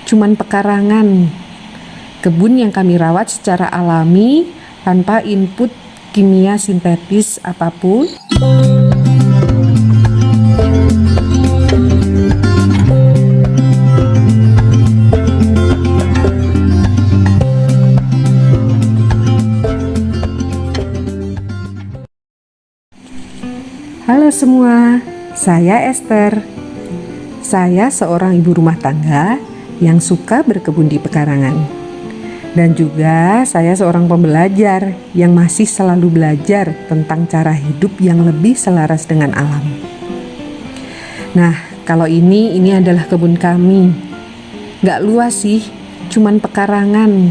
cuman pekarangan. Kebun yang kami rawat secara alami tanpa input kimia sintetis apapun. Halo semua, saya Esther. Saya seorang ibu rumah tangga yang suka berkebun di pekarangan. Dan juga saya seorang pembelajar yang masih selalu belajar tentang cara hidup yang lebih selaras dengan alam. Nah, kalau ini adalah kebun kami. Nggak luas sih, cuman pekarangan.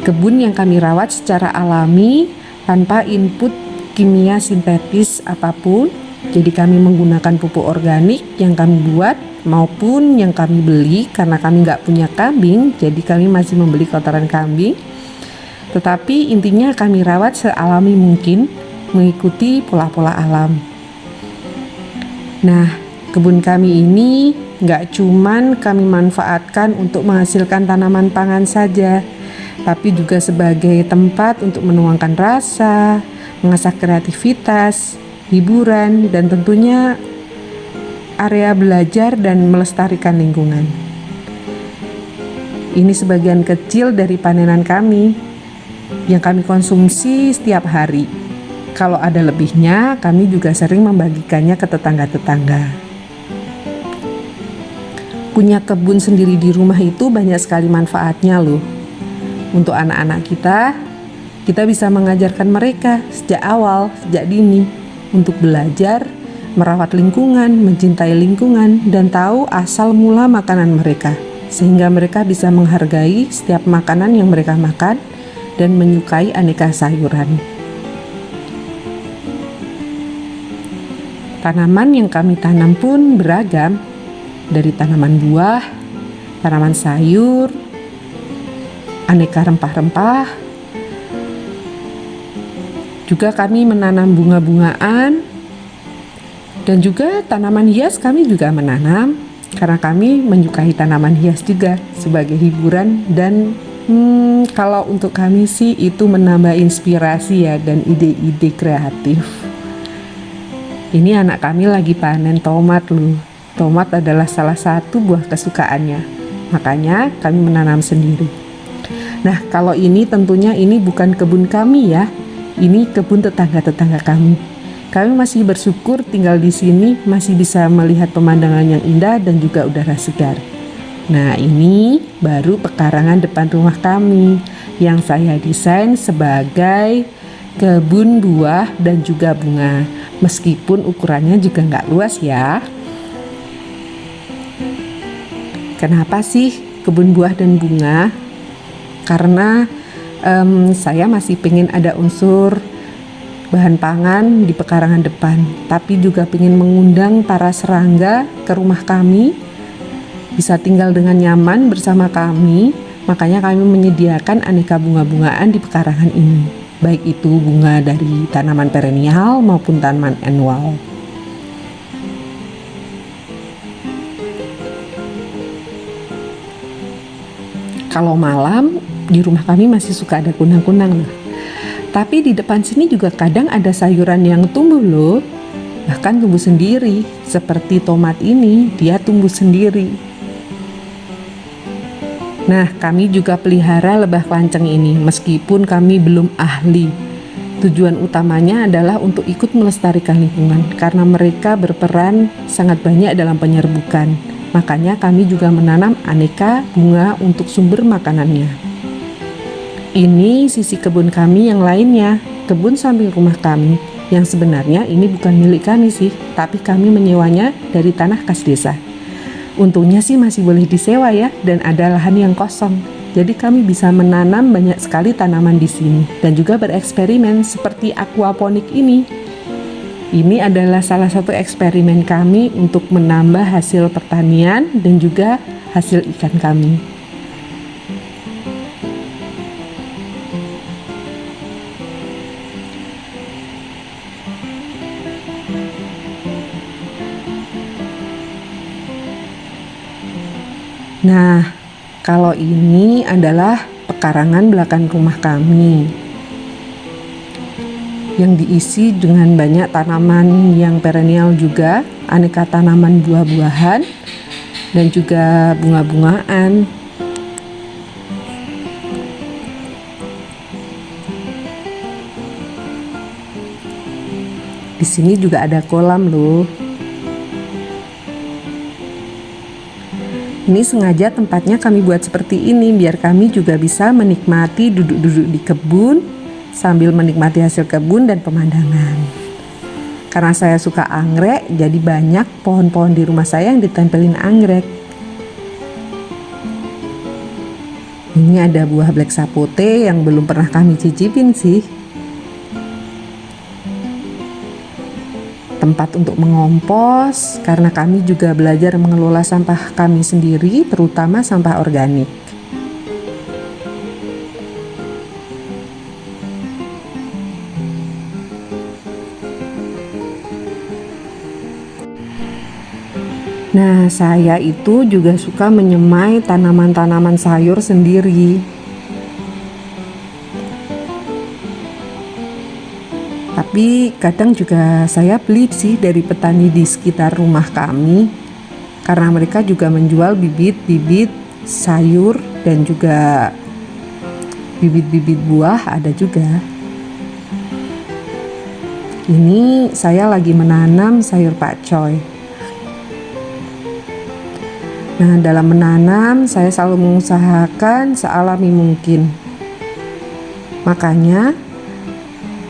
Kebun yang kami rawat secara alami tanpa input kimia sintetis apapun. Jadi kami menggunakan pupuk organik yang kami buat maupun yang kami beli, karena kami nggak punya kambing, jadi kami masih membeli kotoran kambing. Tetapi intinya kami rawat sealami mungkin, mengikuti pola-pola alam. Nah, kebun kami ini nggak cuman kami manfaatkan untuk menghasilkan tanaman pangan saja, tapi juga sebagai tempat untuk menuangkan rasa, mengasah kreativitas, hiburan, dan tentunya area belajar dan melestarikan lingkungan. Ini sebagian kecil dari panenan kami yang kami konsumsi setiap hari. Kalau ada lebihnya, kami juga sering membagikannya ke tetangga-tetangga. Punya kebun sendiri di rumah itu banyak sekali manfaatnya loh. Untuk anak-anak kita bisa mengajarkan mereka sejak awal, sejak dini, untuk belajar, merawat lingkungan, mencintai lingkungan, dan tahu asal mula makanan mereka, sehingga mereka bisa menghargai setiap makanan yang mereka makan dan menyukai aneka sayuran. Tanaman yang kami tanam pun beragam, dari tanaman buah, tanaman sayur, aneka rempah-rempah. Juga kami menanam bunga-bungaan, dan juga tanaman hias kami juga menanam, karena kami menyukai tanaman hias juga sebagai hiburan. Dan kalau untuk kami sih itu menambah inspirasi ya, dan ide-ide kreatif. Ini anak kami lagi panen tomat loh. Tomat adalah salah satu buah kesukaannya, makanya kami menanam sendiri. Nah, kalau ini tentunya ini bukan kebun kami ya, ini kebun tetangga-tetangga kami. Kami masih bersyukur tinggal di sini, masih bisa melihat pemandangan yang indah dan juga udara segar. Nah, ini baru pekarangan depan rumah kami yang saya desain sebagai kebun buah dan juga bunga. Meskipun ukurannya juga nggak luas ya. Kenapa sih kebun buah dan bunga? Karena saya masih pengen ada unsur bahan pangan di pekarangan depan, tapi juga ingin mengundang para serangga ke rumah kami, bisa tinggal dengan nyaman bersama kami. Makanya kami menyediakan aneka bunga-bungaan di pekarangan ini, baik itu bunga dari tanaman perennial maupun tanaman annual. Kalau malam di rumah kami masih suka ada kunang-kunang loh. Tapi di depan sini juga kadang ada sayuran yang tumbuh loh, bahkan tumbuh sendiri. Seperti tomat ini, dia tumbuh sendiri. Nah, kami juga pelihara lebah lanceng ini, meskipun kami belum ahli. Tujuan utamanya adalah untuk ikut melestarikan lingkungan, karena mereka berperan sangat banyak dalam penyerbukan. Makanya kami juga menanam aneka bunga untuk sumber makanannya. Ini sisi kebun kami yang lainnya, kebun samping rumah kami, yang sebenarnya ini bukan milik kami sih, tapi kami menyewanya dari tanah kas desa. Untungnya sih masih boleh disewa ya, dan ada lahan yang kosong. Jadi kami bisa menanam banyak sekali tanaman di sini, dan juga bereksperimen seperti aquaponik ini. Ini adalah salah satu eksperimen kami untuk menambah hasil pertanian dan juga hasil ikan kami. Nah, Kalau ini adalah pekarangan belakang rumah kami yang diisi dengan banyak tanaman yang perennial juga, aneka tanaman buah-buahan dan juga bunga-bungaan. Di sini juga ada kolam loh. Ini sengaja tempatnya kami buat seperti ini biar kami juga bisa menikmati duduk-duduk di kebun sambil menikmati hasil kebun dan pemandangan. Karena saya suka anggrek, jadi banyak pohon-pohon di rumah saya yang ditempelin anggrek. Ini ada buah black sapote yang belum pernah kami cicipin sih. Tempat untuk mengompos, karena kami juga belajar mengelola sampah kami sendiri, terutama sampah organik. Nah, saya itu juga suka menyemai tanaman-tanaman sayur sendiri. Tapi kadang juga saya beli sih dari petani di sekitar rumah kami, karena mereka juga menjual bibit-bibit sayur dan juga bibit-bibit buah ada juga. Ini saya lagi menanam sayur pakcoy. Nah, dalam menanam saya selalu mengusahakan sealami mungkin. Makanya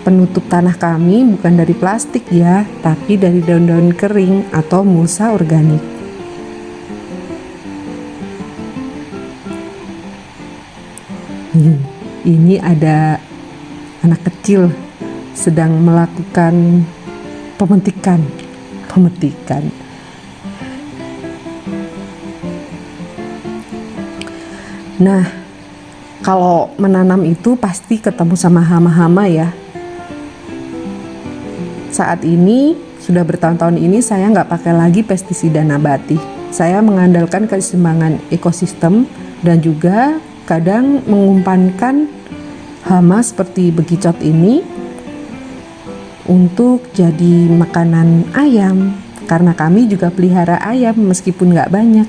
penutup tanah kami bukan dari plastik ya, tapi dari daun-daun kering atau mulsa organik. Ini ada anak kecil sedang melakukan pemetikan. Nah, kalau menanam itu pasti ketemu sama hama-hama ya. Saat ini, sudah bertahun-tahun ini saya nggak pakai lagi pestisida nabati. Saya mengandalkan keseimbangan ekosistem dan juga kadang mengumpankan hama seperti bekicot ini untuk jadi makanan ayam. Karena kami juga pelihara ayam meskipun nggak banyak.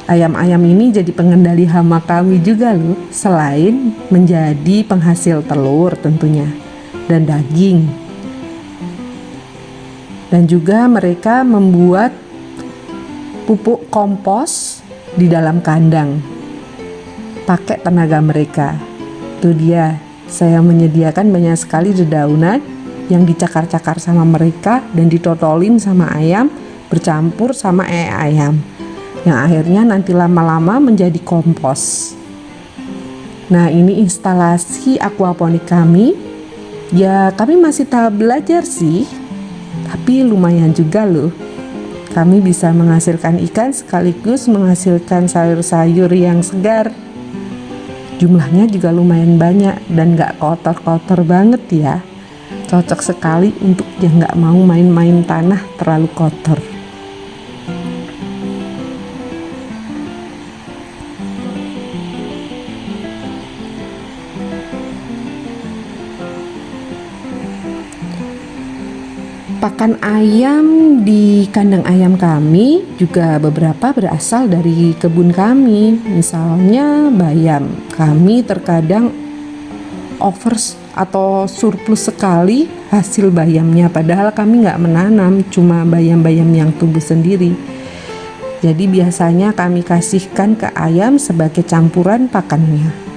Ayam-ayam ini jadi pengendali hama kami juga loh, selain menjadi penghasil telur tentunya dan daging. Dan juga mereka membuat pupuk kompos di dalam kandang pakai tenaga mereka. Itu dia, saya menyediakan banyak sekali dedaunan yang dicakar-cakar sama mereka dan ditotolin sama ayam bercampur sama ayam, yang akhirnya nanti lama-lama menjadi kompos. Nah, ini instalasi aquaponik kami. Ya, kami masih tahap belajar sih, tapi lumayan juga loh. Kami bisa menghasilkan ikan sekaligus menghasilkan sayur-sayur yang segar. Jumlahnya juga lumayan banyak dan gak kotor-kotor banget ya. Cocok sekali untuk yang gak mau main-main tanah terlalu kotor. Pakan ayam di kandang ayam kami juga beberapa berasal dari kebun kami. Misalnya bayam, kami terkadang over atau surplus sekali hasil bayamnya, padahal kami nggak menanam, cuma bayam-bayam yang tumbuh sendiri. Jadi biasanya kami kasihkan ke ayam sebagai campuran pakannya.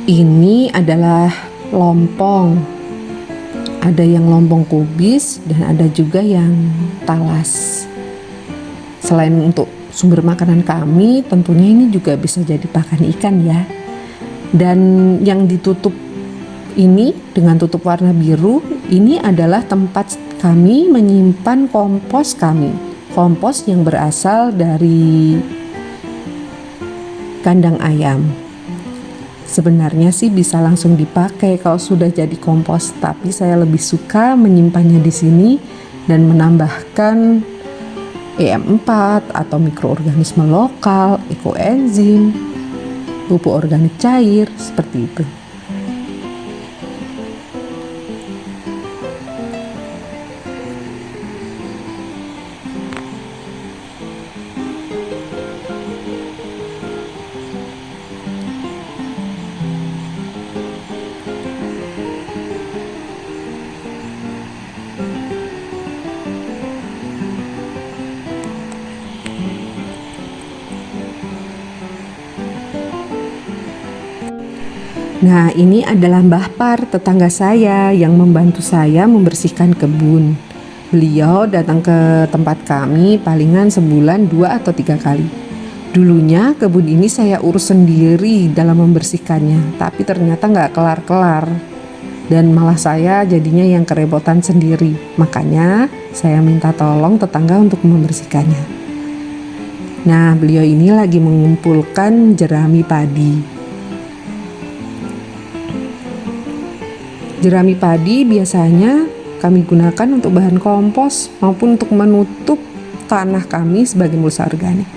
Ini adalah lompong. Ada yang lompong kubis dan ada juga yang talas. Selain untuk sumber makanan kami, tentunya ini juga bisa jadi pakan ikan ya. Dan yang ditutup ini dengan tutup warna biru, ini adalah tempat kami menyimpan kompos kami. Kompos yang berasal dari kandang ayam. Sebenarnya sih bisa langsung dipakai kalau sudah jadi kompos, tapi saya lebih suka menyimpannya di sini dan menambahkan EM4 atau mikroorganisme lokal, ekoenzim, pupuk organik cair, seperti itu. Nah, ini adalah Mbah Par, tetangga saya yang membantu saya membersihkan kebun. Beliau datang ke tempat kami palingan sebulan 2 atau 3 kali. Dulunya kebun ini saya urus sendiri dalam membersihkannya, tapi ternyata nggak kelar-kelar. Dan malah saya jadinya yang kerepotan sendiri. Makanya saya minta tolong tetangga untuk membersihkannya. Nah, beliau ini lagi mengumpulkan jerami padi. Jerami padi biasanya kami gunakan untuk bahan kompos maupun untuk menutup tanah kami sebagai mulsa organik.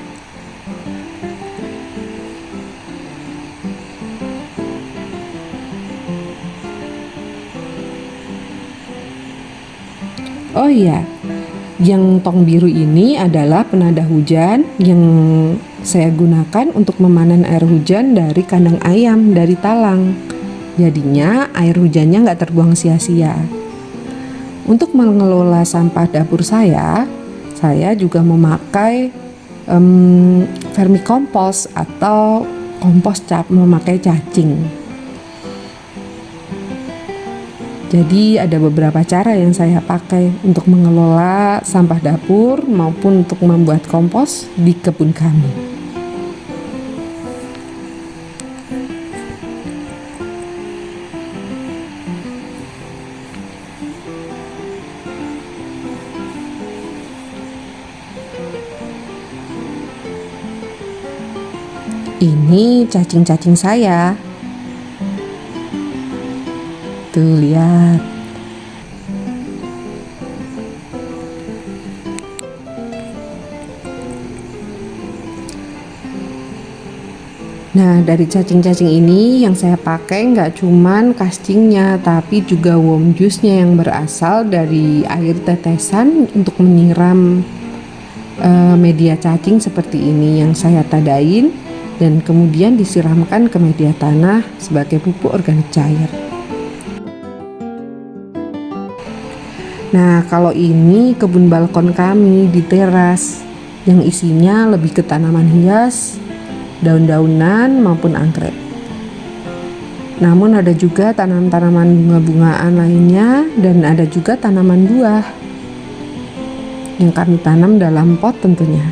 Oh iya, yang tong biru ini adalah penada hujan yang saya gunakan untuk memanen air hujan dari kandang ayam, dari talang. Jadinya air hujannya nggak terbuang sia-sia. Untuk mengelola sampah dapur saya juga memakai vermikompos atau kompos memakai cacing. Jadi ada beberapa cara yang saya pakai untuk mengelola sampah dapur maupun untuk membuat kompos di kebun kami. Ini cacing-cacing saya. Tuh, lihat. Nah, dari cacing-cacing ini yang saya pakai nggak cuman castingnya, tapi juga worm juice-nya yang berasal dari air tetesan untuk menyiram media cacing seperti ini yang saya tadain dan kemudian disiramkan ke media tanah sebagai pupuk organik cair. Nah, kalau ini kebun balkon kami di teras yang isinya lebih ke tanaman hias, daun-daunan maupun anggrek. Namun ada juga tanaman-tanaman bunga-bungaan lainnya dan ada juga tanaman buah yang kami tanam dalam pot tentunya.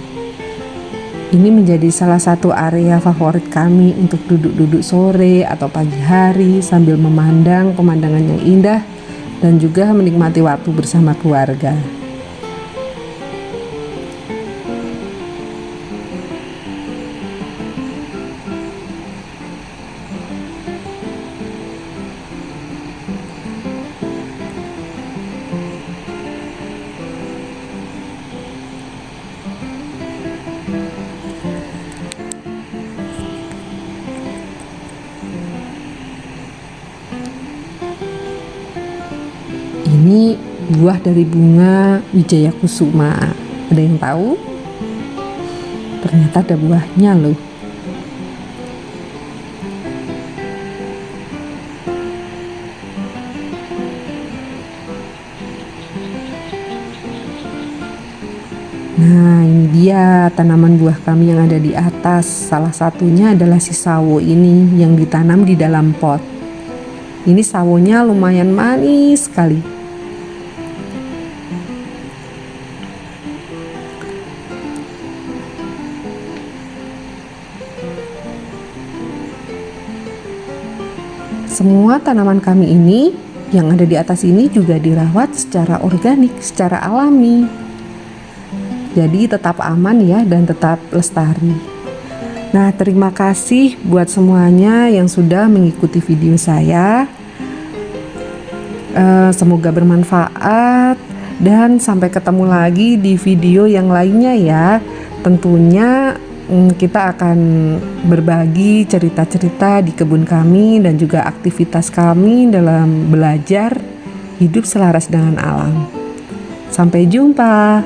Ini menjadi salah satu area favorit kami untuk duduk-duduk sore atau pagi hari sambil memandang pemandangan yang indah dan juga menikmati waktu bersama keluarga. Ini buah dari bunga Wijaya Kusuma. Ada yang tahu? Ternyata ada buahnya loh. Nah, ini dia tanaman buah kami yang ada di atas. Salah satunya adalah si sawo ini yang ditanam di dalam pot. Ini sawonya lumayan manis sekali. semua tanaman kami ini yang ada di atas ini juga dirawat secara organik, secara alami. Jadi tetap aman ya dan tetap lestari. Nah, terima kasih buat semuanya yang sudah mengikuti video saya. Semoga bermanfaat dan sampai ketemu lagi di video yang lainnya ya. Tentunya kita akan berbagi cerita-cerita di kebun kami dan juga aktivitas kami dalam belajar hidup selaras dengan alam. Sampai jumpa.